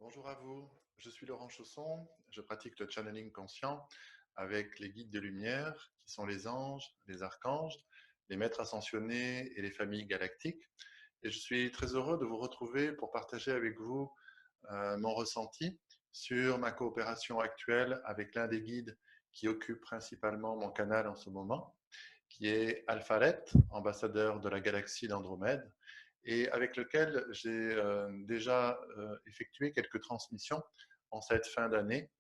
Bonjour à vous, je suis Laurent Chausson, je pratique le channeling conscient avec les guides de lumière qui sont les anges, les archanges, les maîtres ascensionnés et les familles galactiques. Et je suis très heureux de vous retrouver pour partager avec vous mon ressenti sur ma coopération actuelle avec l'un des guides qui occupe principalement mon canal en ce moment, qui est Alphalet, ambassadeur de la galaxie d'Andromède, et avec lequel j'ai déjà effectué quelques transmissions en cette fin d'année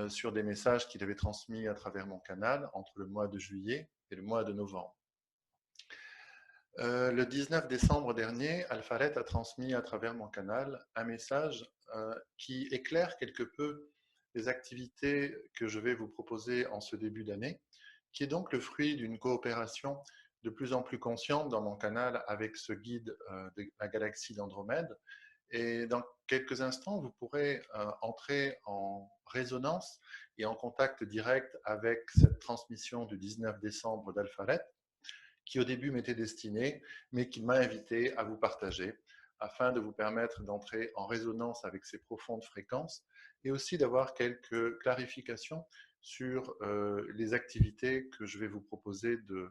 sur des messages qu'il avait transmis à travers mon canal entre le mois de juillet et le mois de novembre. Le 19 décembre dernier, Alphalet a transmis à travers mon canal un message qui éclaire quelque peu les activités que je vais vous proposer en ce début d'année, qui est donc le fruit d'une coopération de plus en plus consciente dans mon canal avec ce guide de la galaxie d'Andromède. Et dans quelques instants, vous pourrez entrer en résonance et en contact direct avec cette transmission du 19 décembre d'Alphalet, qui au début m'était destiné, mais qu'il m'a invité à vous partager, afin de vous permettre d'entrer en résonance avec ces profondes fréquences et aussi d'avoir quelques clarifications sur les activités que je vais vous proposer de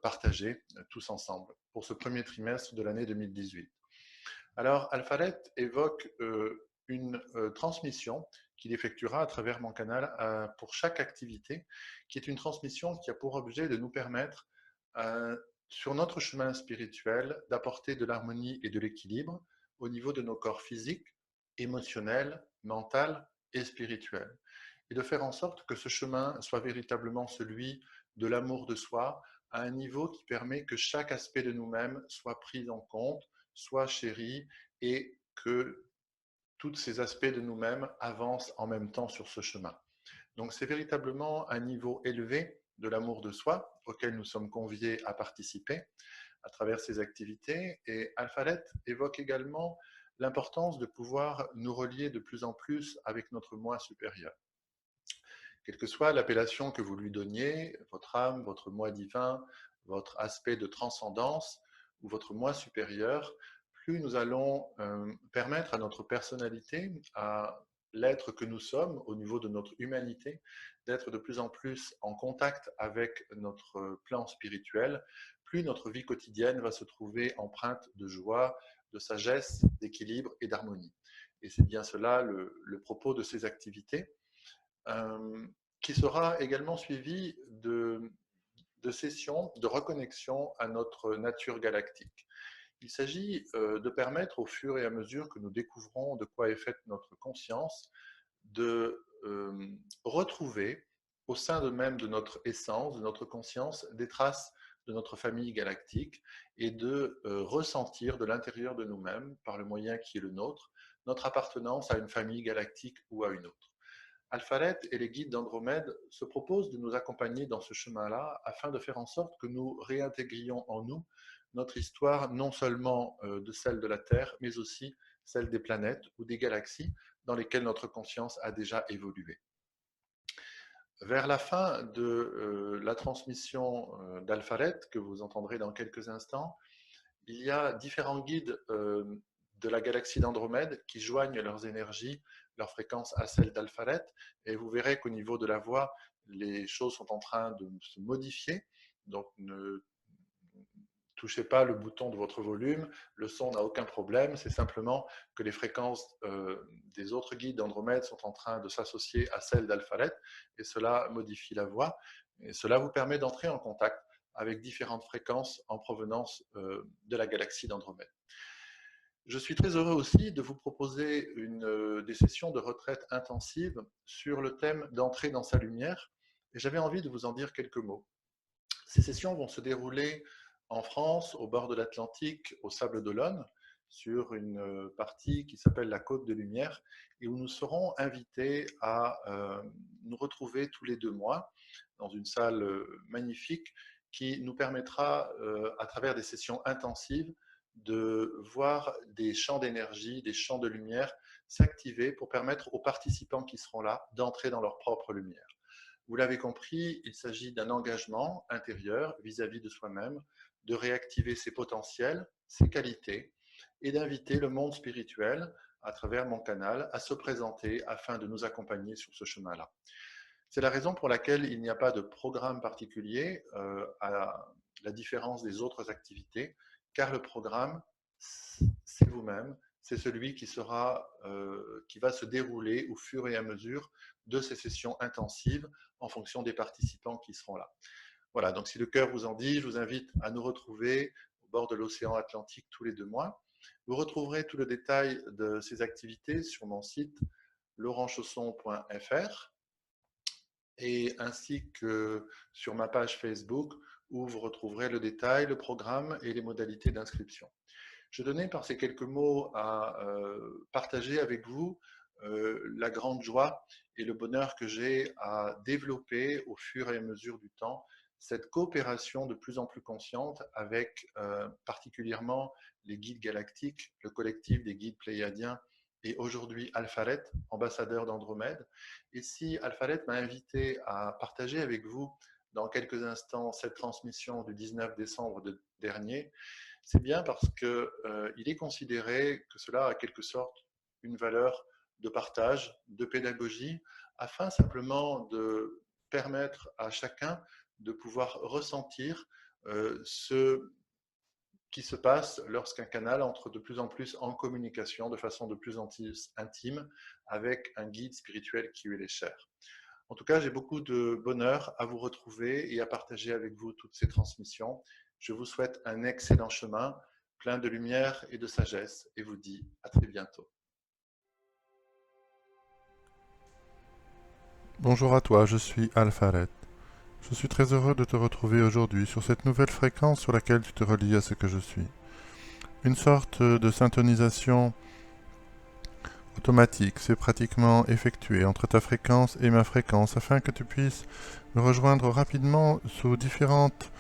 partager tous ensemble pour ce premier trimestre de l'année 2018. Alors, Alphalet évoque une transmission qu'il effectuera à travers mon canal pour chaque activité, qui est une transmission qui a pour objet de nous permettre, sur notre chemin spirituel, d'apporter de l'harmonie et de l'équilibre au niveau de nos corps physiques, émotionnels, mental et spirituel. Et de faire en sorte que ce chemin soit véritablement celui de l'amour de soi, à un niveau qui permet que chaque aspect de nous-mêmes soit pris en compte, soit chéri, et que tous ces aspects de nous-mêmes avancent en même temps sur ce chemin. Donc c'est véritablement un niveau élevé de l'amour de soi auquel nous sommes conviés à participer à travers ces activités. Et Alphalet évoque également l'importance de pouvoir nous relier de plus en plus avec notre moi supérieur. Quelle que soit l'appellation que vous lui donniez, votre âme, votre moi divin, votre aspect de transcendance ou votre moi supérieur, plus nous allons permettre à notre personnalité, à l'être que nous sommes au niveau de notre humanité, d'être de plus en plus en contact avec notre plan spirituel, plus notre vie quotidienne va se trouver empreinte de joie, de sagesse, d'équilibre et d'harmonie. Et c'est bien cela le propos de ces activités, euh, qui sera également suivi de sessions de reconnexion à notre nature galactique. Il s'agit de permettre au fur et à mesure que nous découvrons de quoi est faite notre conscience, de retrouver au sein de même de notre essence, de notre conscience, des traces de notre famille galactique et de ressentir de l'intérieur de nous-mêmes, par le moyen qui est le nôtre, notre appartenance à une famille galactique ou à une autre. Alphalet et les guides d'Andromède se proposent de nous accompagner dans ce chemin-là afin de faire en sorte que nous réintégrions en nous notre histoire, non seulement de celle de la Terre, mais aussi celle des planètes ou des galaxies dans lesquelles notre conscience a déjà évolué. Vers la fin de la transmission d'Alphalet, que vous entendrez dans quelques instants, il y a différents guides de la galaxie d'Andromède qui joignent leurs énergies, leurs fréquences à celles d'Alphalet, et vous verrez qu'au niveau de la voix, les choses sont en train de se modifier. Donc ne touchez pas le bouton de votre volume, le son n'a aucun problème, c'est simplement que les fréquences des autres guides d'Andromède sont en train de s'associer à celles d'Alphalet, et cela modifie la voix, et cela vous permet d'entrer en contact avec différentes fréquences en provenance de la galaxie d'Andromède. Je suis très heureux aussi de vous proposer des sessions de retraite intensive sur le thème d'entrer dans sa lumière, et j'avais envie de vous en dire quelques mots. Ces sessions vont se dérouler en France, au bord de l'Atlantique, au Sable d'Olonne, sur une partie qui s'appelle la Côte de Lumière, et où nous serons invités à nous retrouver tous les 2 mois dans une salle magnifique qui nous permettra, à travers des sessions intensives, de voir des champs d'énergie, des champs de lumière s'activer pour permettre aux participants qui seront là d'entrer dans leur propre lumière. Vous l'avez compris, il s'agit d'un engagement intérieur vis-à-vis de soi-même, de réactiver ses potentiels, ses qualités, et d'inviter le monde spirituel à travers mon canal à se présenter afin de nous accompagner sur ce chemin-là. C'est la raison pour laquelle il n'y a pas de programme particulier à la différence des autres activités, car le programme, c'est vous-même, c'est celui qui va se dérouler au fur et à mesure de ces sessions intensives en fonction des participants qui seront là. Voilà, donc si le cœur vous en dit, je vous invite à nous retrouver au bord de l'océan Atlantique tous les 2 mois. Vous retrouverez tout le détail de ces activités sur mon site laurentchausson.fr et ainsi que sur ma page Facebook où vous retrouverez le détail, le programme et les modalités d'inscription. Je tenais par ces quelques mots à partager avec vous la grande joie et le bonheur que j'ai à développer au fur et à mesure du temps cette coopération de plus en plus consciente avec particulièrement les guides galactiques, le collectif des guides pléiadiens et aujourd'hui Alpharet, ambassadeur d'Andromède. Et si Alpharet m'a invité à partager avec vous dans quelques instants cette transmission du 19 décembre dernier, c'est bien parce qu'il est considéré que cela a quelque sorte une valeur de partage, de pédagogie, afin simplement de permettre à chacun de pouvoir ressentir ce qui se passe lorsqu'un canal entre de plus en plus en communication de façon de plus en plus intime avec un guide spirituel qui lui est cher. En tout cas, j'ai beaucoup de bonheur à vous retrouver et à partager avec vous toutes ces transmissions. Je vous souhaite un excellent chemin, plein de lumière et de sagesse, et vous dis à très bientôt. Bonjour à toi, je suis Alpharet. Je suis très heureux de te retrouver aujourd'hui sur cette nouvelle fréquence sur laquelle tu te relis à ce que je suis. Une sorte de syntonisation automatique s'est pratiquement effectuée entre ta fréquence et ma fréquence afin que tu puisses me rejoindre rapidement sous différentes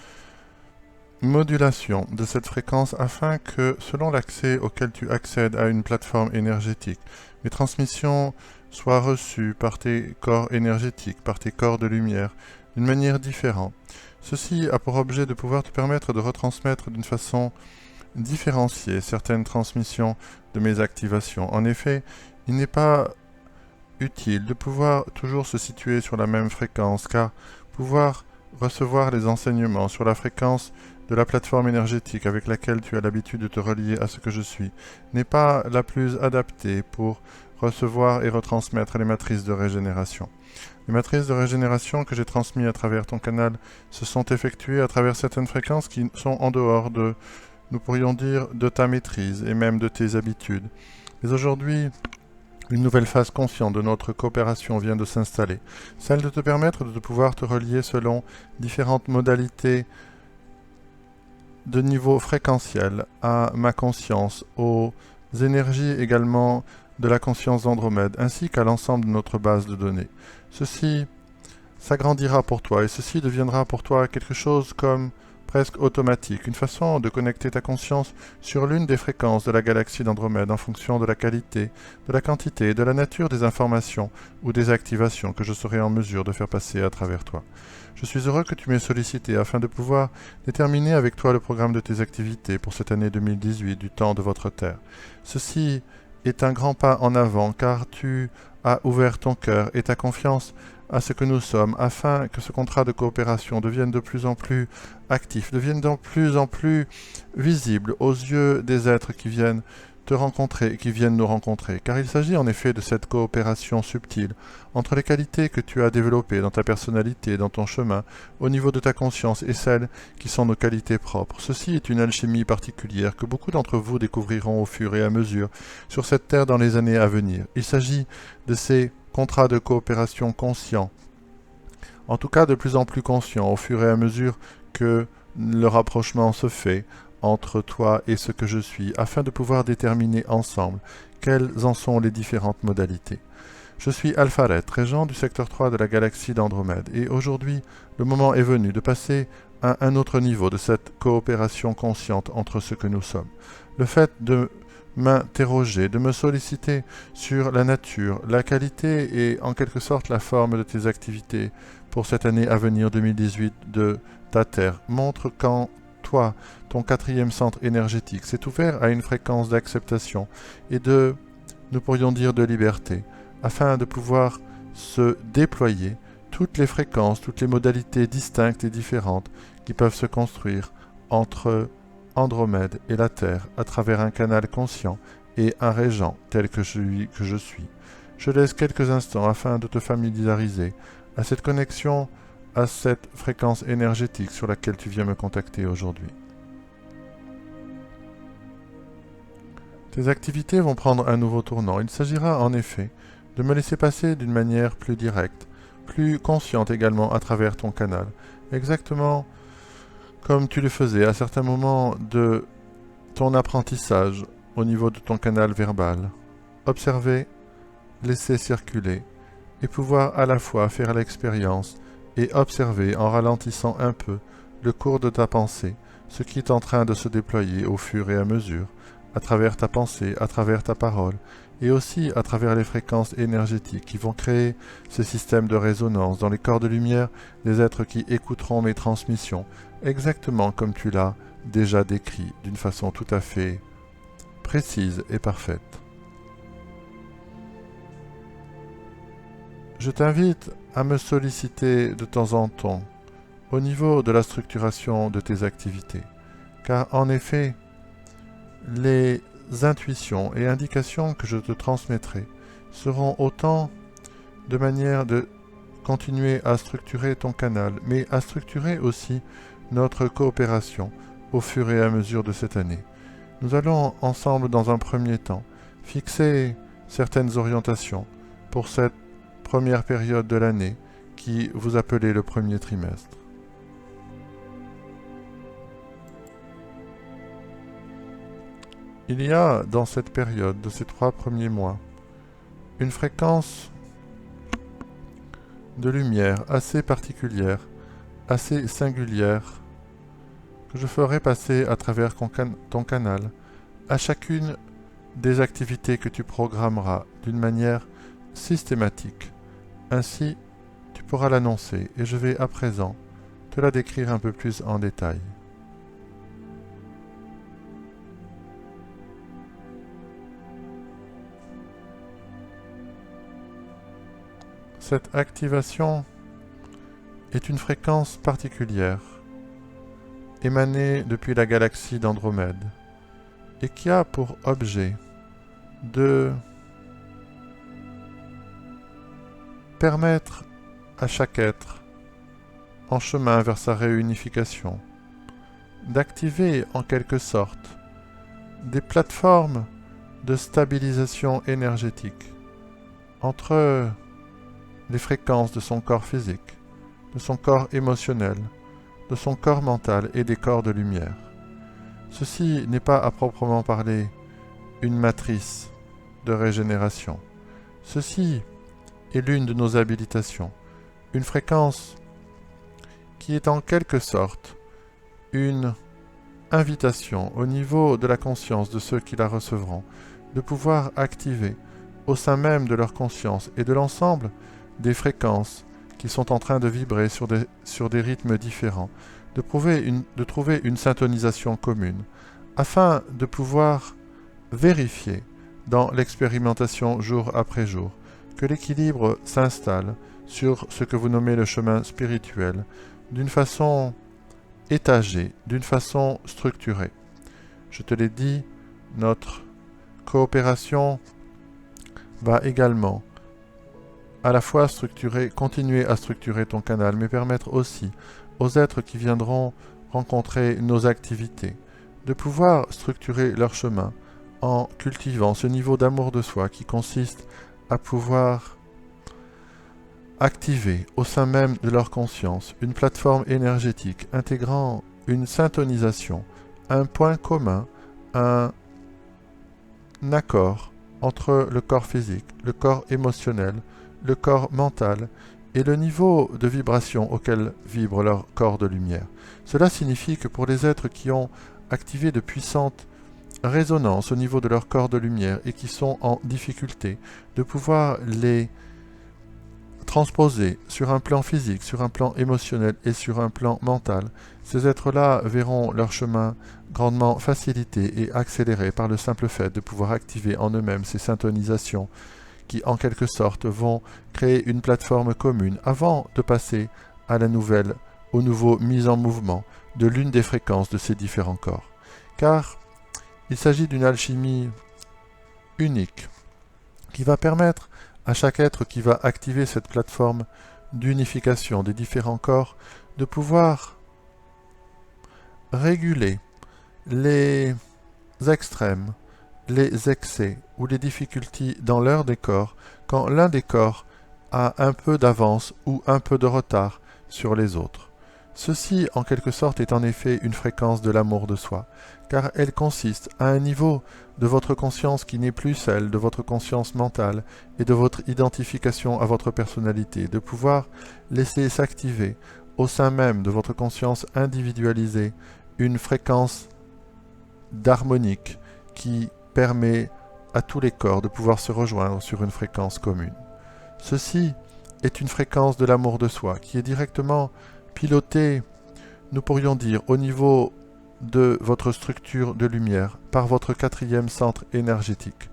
modulations de cette fréquence afin que, selon l'accès auquel tu accèdes à une plateforme énergétique, mes transmissions soient reçues par tes corps énergétiques, par tes corps de lumière, d'une manière différente. Ceci a pour objet de pouvoir te permettre de retransmettre d'une façon différenciée certaines transmissions de mes activations. En effet, il n'est pas utile de pouvoir toujours se situer sur la même fréquence, car pouvoir recevoir les enseignements sur la fréquence de la plateforme énergétique avec laquelle tu as l'habitude de te relier à ce que je suis n'est pas la plus adaptée pour recevoir et retransmettre les matrices de régénération. Les matrices de régénération que j'ai transmises à travers ton canal se sont effectuées à travers certaines fréquences qui sont en dehors de, nous pourrions dire, de ta maîtrise et même de tes habitudes. Mais aujourd'hui, une nouvelle phase consciente de notre coopération vient de s'installer, celle de te permettre de pouvoir te relier selon différentes modalités de niveau fréquentiel à ma conscience, aux énergies également de la conscience d'Andromède, ainsi qu'à l'ensemble de notre base de données. Ceci s'agrandira pour toi et ceci deviendra pour toi quelque chose comme presque automatique, une façon de connecter ta conscience sur l'une des fréquences de la galaxie d'Andromède en fonction de la qualité, de la quantité et de la nature des informations ou des activations que je serai en mesure de faire passer à travers toi. Je suis heureux que tu m'aies sollicité afin de pouvoir déterminer avec toi le programme de tes activités pour cette année 2018 du temps de votre Terre. Ceci est un grand pas en avant car tu as ouvert ton cœur et ta confiance à ce que nous sommes, afin que ce contrat de coopération devienne de plus en plus actif, devienne de plus en plus visible aux yeux des êtres qui viennent te rencontrer, qui viennent nous rencontrer. Car il s'agit en effet de cette coopération subtile entre les qualités que tu as développées dans ta personnalité, dans ton chemin, au niveau de ta conscience et celles qui sont nos qualités propres. Ceci est une alchimie particulière que beaucoup d'entre vous découvriront au fur et à mesure sur cette terre dans les années à venir. Il s'agit de ces contrat de coopération conscient, en tout cas de plus en plus conscient au fur et à mesure que le rapprochement se fait entre toi et ce que je suis, afin de pouvoir déterminer ensemble quelles en sont les différentes modalités. Je suis Alpharet, régent du secteur 3 de la galaxie d'Andromède, et aujourd'hui, le moment est venu de passer à un autre niveau de cette coopération consciente entre ce que nous sommes. Le fait de m'interroger, de me solliciter sur la nature, la qualité et en quelque sorte la forme de tes activités pour cette année à venir 2018 de ta Terre montre qu'en toi, ton quatrième centre énergétique s'est ouvert à une fréquence d'acceptation et de nous pourrions dire de liberté, afin de pouvoir se déployer toutes les fréquences, toutes les modalités distinctes et différentes qui peuvent se construire entre Andromède et la Terre à travers un canal conscient et un régent tel que celui que je suis. Je laisse quelques instants afin de te familiariser à cette connexion, à cette fréquence énergétique sur laquelle tu viens me contacter aujourd'hui. Tes activités vont prendre un nouveau tournant. Il s'agira en effet de me laisser passer d'une manière plus directe, plus consciente également à travers ton canal, exactement comme tu le faisais à certains moments de ton apprentissage au niveau de ton canal verbal. Observer, laisser circuler et pouvoir à la fois faire l'expérience et observer en ralentissant un peu le cours de ta pensée, ce qui est en train de se déployer au fur et à mesure, à travers ta pensée, à travers ta parole, et aussi à travers les fréquences énergétiques qui vont créer ce système de résonance dans les corps de lumière des êtres qui écouteront mes transmissions, exactement comme tu l'as déjà décrit d'une façon tout à fait précise et parfaite. Je t'invite à me solliciter de temps en temps au niveau de la structuration de tes activités, car en effet, les intuitions et indications que je te transmettrai seront autant de manières de continuer à structurer ton canal, mais à structurer aussi notre coopération au fur et à mesure de cette année. Nous allons ensemble dans un premier temps fixer certaines orientations pour cette première période de l'année qui vous appelez le premier trimestre. Il y a dans cette période de ces 3 premiers mois une fréquence de lumière assez particulière, assez singulière, que je ferai passer à travers ton canal à chacune des activités que tu programmeras d'une manière systématique. Ainsi, tu pourras l'annoncer et je vais à présent te la décrire un peu plus en détail. Cette activation est une fréquence particulière, émanée depuis la galaxie d'Andromède, et qui a pour objet de permettre à chaque être, en chemin vers sa réunification, d'activer en quelque sorte des plateformes de stabilisation énergétique entre les fréquences de son corps physique, de son corps émotionnel, de son corps mental et des corps de lumière. Ceci n'est pas à proprement parler une matrice de régénération. Ceci est l'une de nos habilitations, une fréquence qui est en quelque sorte une invitation au niveau de la conscience de ceux qui la recevront, de pouvoir activer au sein même de leur conscience et de l'ensemble des fréquences qui sont en train de vibrer sur des rythmes différents, de trouver une syntonisation commune, afin de pouvoir vérifier dans l'expérimentation jour après jour que l'équilibre s'installe sur ce que vous nommez le chemin spirituel d'une façon étagée, d'une façon structurée. Je te l'ai dit, notre coopération va également à la fois continuer à structurer ton canal, mais permettre aussi aux êtres qui viendront rencontrer nos activités de pouvoir structurer leur chemin en cultivant ce niveau d'amour de soi qui consiste à pouvoir activer au sein même de leur conscience une plateforme énergétique intégrant une syntonisation, un point commun, un accord entre le corps physique, le corps émotionnel, le corps mental et le niveau de vibration auquel vibre leur corps de lumière. Cela signifie que pour les êtres qui ont activé de puissantes résonances au niveau de leur corps de lumière et qui sont en difficulté, de pouvoir les transposés sur un plan physique, sur un plan émotionnel et sur un plan mental, ces êtres-là verront leur chemin grandement facilité et accéléré par le simple fait de pouvoir activer en eux-mêmes ces syntonisations qui, en quelque sorte, vont créer une plateforme commune avant de passer à la nouvelle, au nouveau mise en mouvement de l'une des fréquences de ces différents corps. Car il s'agit d'une alchimie unique qui va permettre à chaque être qui va activer cette plateforme d'unification des différents corps de pouvoir réguler les extrêmes, les excès ou les difficultés dans leur décor quand l'un des corps a un peu d'avance ou un peu de retard sur les autres. Ceci, en quelque sorte, est en effet une fréquence de l'amour de soi, car elle consiste à un niveau de votre conscience qui n'est plus celle de votre conscience mentale et de votre identification à votre personnalité, de pouvoir laisser s'activer au sein même de votre conscience individualisée une fréquence d'harmonique qui permet à tous les corps de pouvoir se rejoindre sur une fréquence commune. Ceci est une fréquence de l'amour de soi qui est directement pilotée, nous pourrions dire, au niveau de votre structure de lumière par votre quatrième centre énergétique.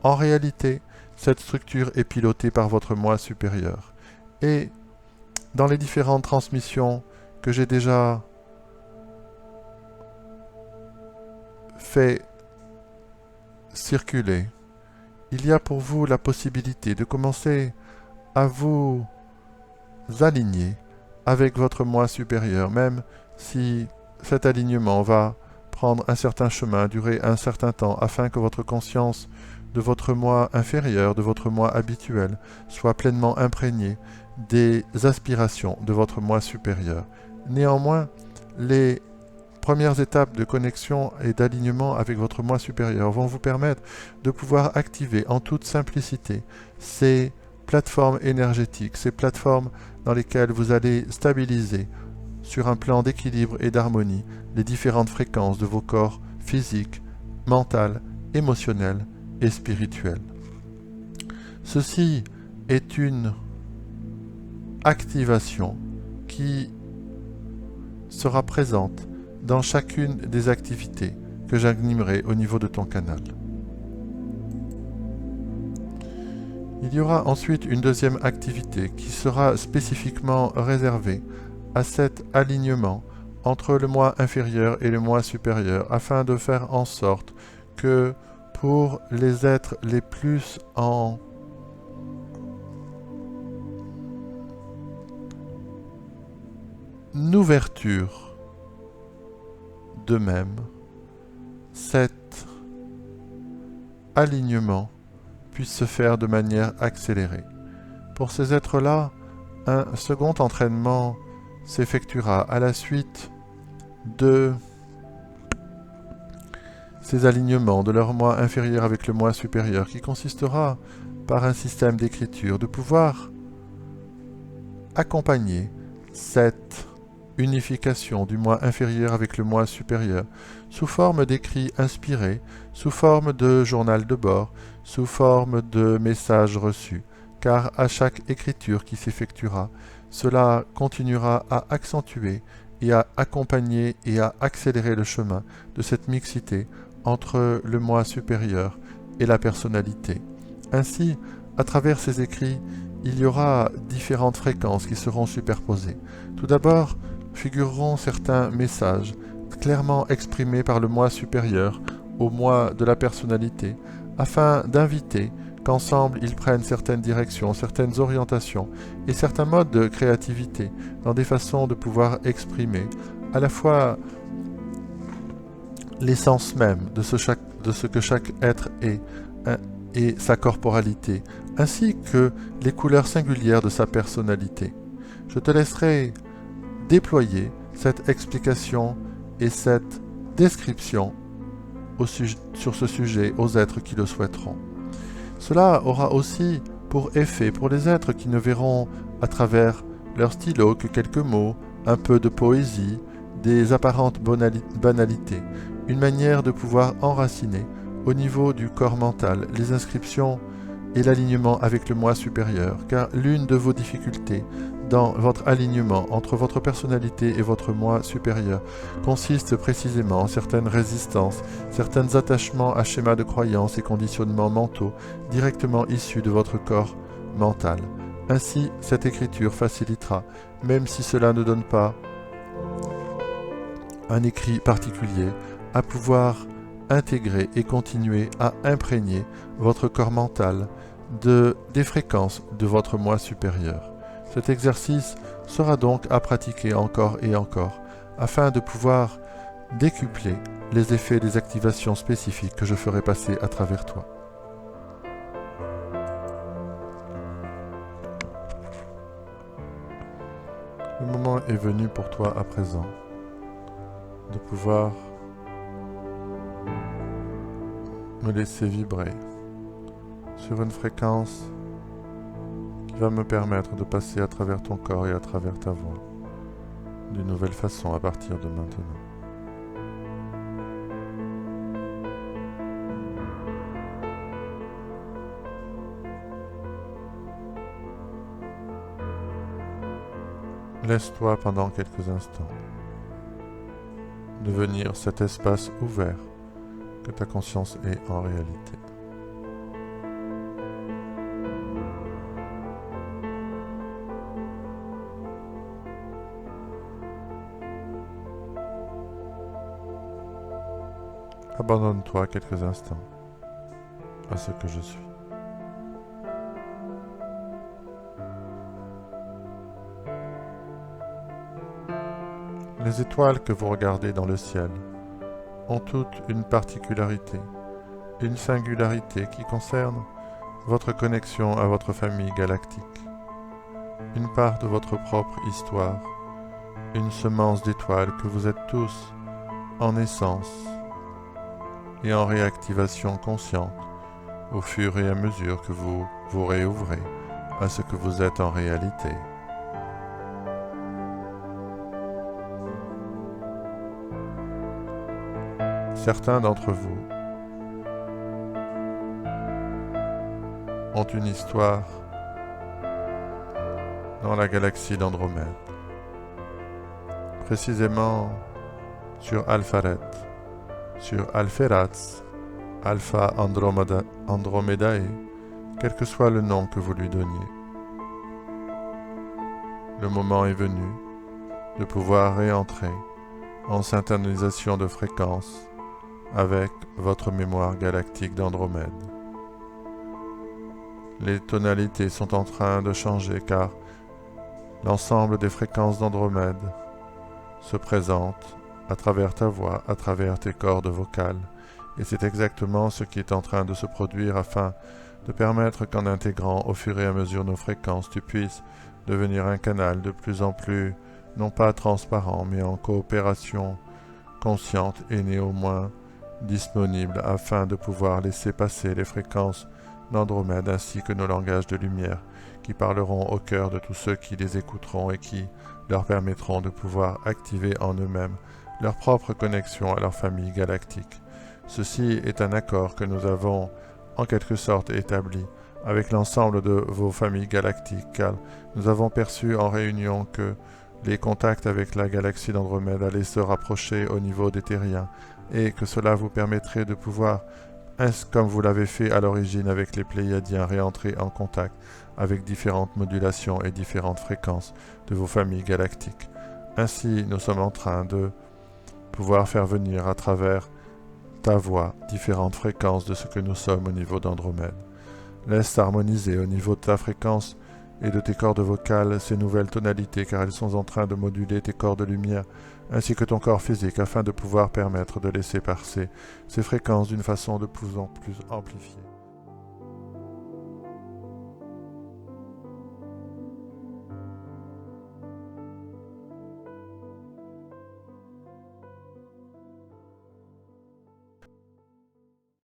En réalité, cette structure est pilotée par votre moi supérieur. Et dans les différentes transmissions que j'ai déjà fait circuler, il y a pour vous la possibilité de commencer à vous aligner avec votre moi supérieur, même si cet alignement va prendre un certain chemin, durer un certain temps, afin que votre conscience de votre moi inférieur, de votre moi habituel, soit pleinement imprégnée des aspirations de votre moi supérieur. Néanmoins, les premières étapes de connexion et d'alignement avec votre moi supérieur vont vous permettre de pouvoir activer en toute simplicité ces plateformes énergétiques, ces plateformes dans lesquelles vous allez stabiliser sur un plan d'équilibre et d'harmonie les différentes fréquences de vos corps physiques, mental, émotionnel et spirituel. Ceci est une activation qui sera présente dans chacune des activités que j'animerai au niveau de ton canal. Il y aura ensuite une deuxième activité qui sera spécifiquement réservée à cet alignement entre le moi inférieur et le moi supérieur afin de faire en sorte que pour les êtres les plus en ouverture d'eux-mêmes, cet alignement puisse se faire de manière accélérée. Pour ces êtres-là, un second entraînement s'effectuera à la suite de ces alignements de leur moi inférieur avec le moi supérieur, qui consistera par un système d'écriture de pouvoir accompagner cette unification du moi inférieur avec le moi supérieur sous forme d'écrits inspirés, sous forme de journal de bord, sous forme de messages reçus, car à chaque écriture qui s'effectuera, cela continuera à accentuer et à accompagner et à accélérer le chemin de cette mixité entre le moi supérieur et la personnalité. Ainsi, à travers ces écrits, il y aura différentes fréquences qui seront superposées. Tout d'abord, figureront certains messages clairement exprimés par le moi supérieur au moi de la personnalité, afin d'inviter qu'ensemble ils prennent certaines directions, certaines orientations et certains modes de créativité dans des façons de pouvoir exprimer à la fois l'essence même de ce que chaque être est et sa corporalité, ainsi que les couleurs singulières de sa personnalité. Je te laisserai déployer cette explication et cette description sur ce sujet aux êtres qui le souhaiteront. Cela aura aussi pour effet pour les êtres qui ne verront à travers leur stylo que quelques mots, un peu de poésie, des apparentes banalités, une manière de pouvoir enraciner au niveau du corps mental les inscriptions et l'alignement avec le moi supérieur, car l'une de vos difficultés dans votre alignement entre votre personnalité et votre moi supérieur consiste précisément en certaines résistances, certains attachements à schémas de croyances et conditionnements mentaux directement issus de votre corps mental. Ainsi, cette écriture facilitera, même si cela ne donne pas un écrit particulier, à pouvoir intégrer et continuer à imprégner votre corps mental des fréquences de votre moi supérieur. Cet exercice sera donc à pratiquer encore et encore, afin de pouvoir décupler les effets des activations spécifiques que je ferai passer à travers toi. Le moment est venu pour toi à présent de pouvoir me laisser vibrer sur une fréquence qui va me permettre de passer à travers ton corps et à travers ta voix d'une nouvelle façon à partir de maintenant. Laisse-toi pendant quelques instants devenir cet espace ouvert que ta conscience est en réalité. Abandonne-toi quelques instants à ce que je suis. Les étoiles que vous regardez dans le ciel ont toutes une particularité, une singularité qui concerne votre connexion à votre famille galactique, une part de votre propre histoire, une semence d'étoiles que vous êtes tous en essence et en réactivation consciente au fur et à mesure que vous vous réouvrez à ce que vous êtes en réalité. Certains d'entre vous ont une histoire dans la galaxie d'Andromède, précisément sur Alpharet, sur Alpheratz, Alpha Andromedae, quel que soit le nom que vous lui donniez. Le moment est venu de pouvoir réentrer en synchronisation de fréquences avec votre mémoire galactique d'Andromède. Les tonalités sont en train de changer car l'ensemble des fréquences d'Andromède se présente à travers ta voix, à travers tes cordes vocales, et c'est exactement ce qui est en train de se produire afin de permettre qu'en intégrant au fur et à mesure nos fréquences, tu puisses devenir un canal de plus en plus, non pas transparent, mais en coopération consciente et néanmoins disponible afin de pouvoir laisser passer les fréquences d'Andromède ainsi que nos langages de lumière qui parleront au cœur de tous ceux qui les écouteront et qui leur permettront de pouvoir activer en eux-mêmes leur propre connexion à leur famille galactique. Ceci est un accord que nous avons en quelque sorte établi avec l'ensemble de vos familles galactiques, car nous avons perçu en réunion que les contacts avec la galaxie d'Andromède allaient se rapprocher au niveau des terriens et que cela vous permettrait de pouvoir, comme vous l'avez fait à l'origine avec les Pléiadiens, réentrer en contact avec différentes modulations et différentes fréquences de vos familles galactiques. Ainsi, nous sommes en train de pouvoir faire venir à travers ta voix différentes fréquences de ce que nous sommes au niveau d'Andromède. Laisse harmoniser au niveau de ta fréquence et de tes cordes vocales ces nouvelles tonalités car elles sont en train de moduler tes corps de lumière ainsi que ton corps physique afin de pouvoir permettre de laisser passer ces fréquences d'une façon de plus en plus amplifiée.